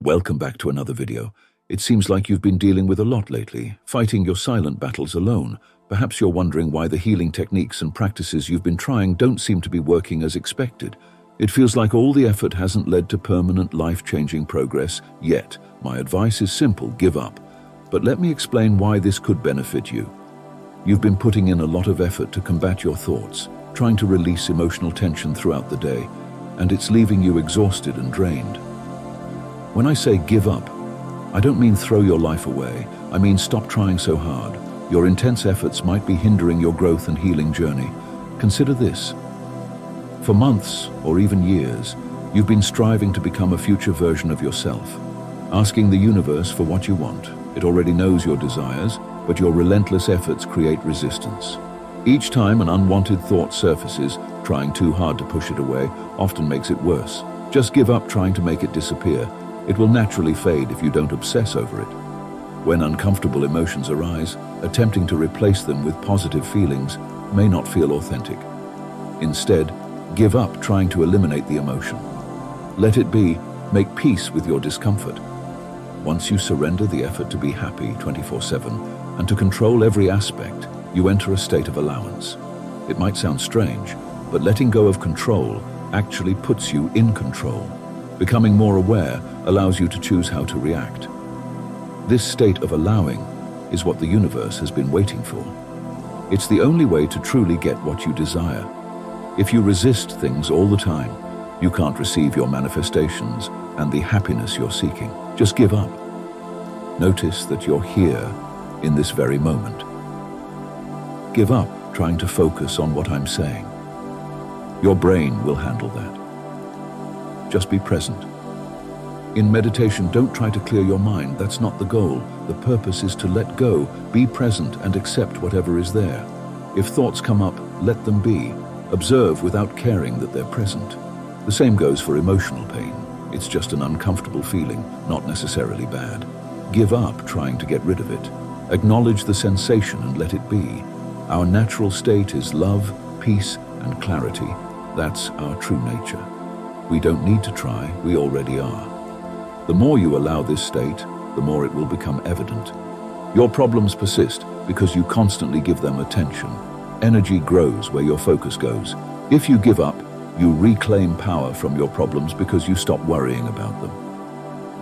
Welcome back to another video. It seems like you've been dealing with a lot lately, fighting your silent battles alone. Perhaps you're wondering why the healing techniques and practices you've been trying don't seem to be working as expected. It feels like all the effort hasn't led to permanent, life-changing progress yet. My advice is simple: give up. But let me explain why this could benefit you. You've been putting in a lot of effort to combat your thoughts, trying to release emotional tension throughout the day, and it's leaving you exhausted and drained. When I say give up, I don't mean throw your life away. I mean stop trying so hard. Your intense efforts might be hindering your growth and healing journey. Consider this. For months, or even years, you've been striving to become a future version of yourself, asking the universe for what you want. It already knows your desires, but your relentless efforts create resistance. Each time an unwanted thought surfaces, trying too hard to push it away often makes it worse. Just give up trying to make it disappear. It will naturally fade if you don't obsess over it. When uncomfortable emotions arise, attempting to replace them with positive feelings may not feel authentic. Instead, give up trying to eliminate the emotion. Let it be. Make peace with your discomfort. Once you surrender the effort to be happy 24/7 and to control every aspect, you enter a state of allowance. It might sound strange, but letting go of control actually puts you in control. Becoming more aware allows you to choose how to react. This state of allowing is what the universe has been waiting for. It's the only way to truly get what you desire. If you resist things all the time, you can't receive your manifestations and the happiness you're seeking. Just give up. Notice that you're here in this very moment. Give up trying to focus on what I'm saying. Your brain will handle that. Just be present. In meditation, don't try to clear your mind. That's not the goal. The purpose is to let go, be present, and accept whatever is there. If thoughts come up, let them be. Observe without caring that they're present. The same goes for emotional pain. It's just an uncomfortable feeling, not necessarily bad. Give up trying to get rid of it. Acknowledge the sensation and let it be. Our natural state is love, peace, and clarity. That's our true nature. We don't need to try, we already are. The more you allow this state, the more it will become evident. Your problems persist because you constantly give them attention. Energy grows where your focus goes. If you give up, you reclaim power from your problems because you stop worrying about them.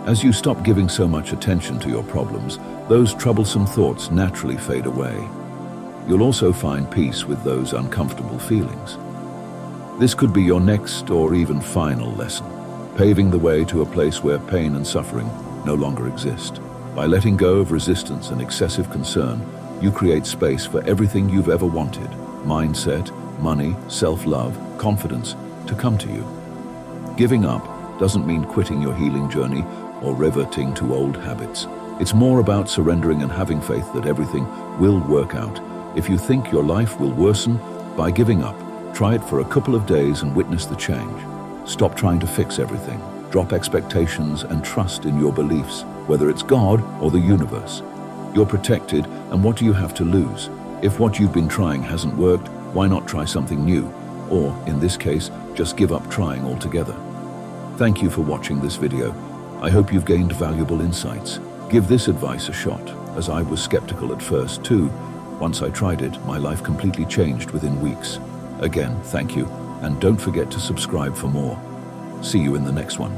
As you stop giving so much attention to your problems, those troublesome thoughts naturally fade away. You'll also find peace with those uncomfortable feelings. This could be your next or even final lesson, paving the way to a place where pain and suffering no longer exist. By letting go of resistance and excessive concern, you create space for everything you've ever wanted: mindset, money, self-love, confidence to come to you. Giving up doesn't mean quitting your healing journey or reverting to old habits. It's more about surrendering and having faith that everything will work out. If you think your life will worsen by giving up, try it for a couple of days and witness the change. Stop trying to fix everything. Drop expectations and trust in your beliefs, whether it's God or the universe. You're protected, and what do you have to lose? If what you've been trying hasn't worked, why not try something new? Or, in this case, just give up trying altogether. Thank you for watching this video. I hope you've gained valuable insights. Give this advice a shot, as I was skeptical at first too. Once I tried it, my life completely changed within weeks. Again, thank you, and don't forget to subscribe for more. See you in the next one.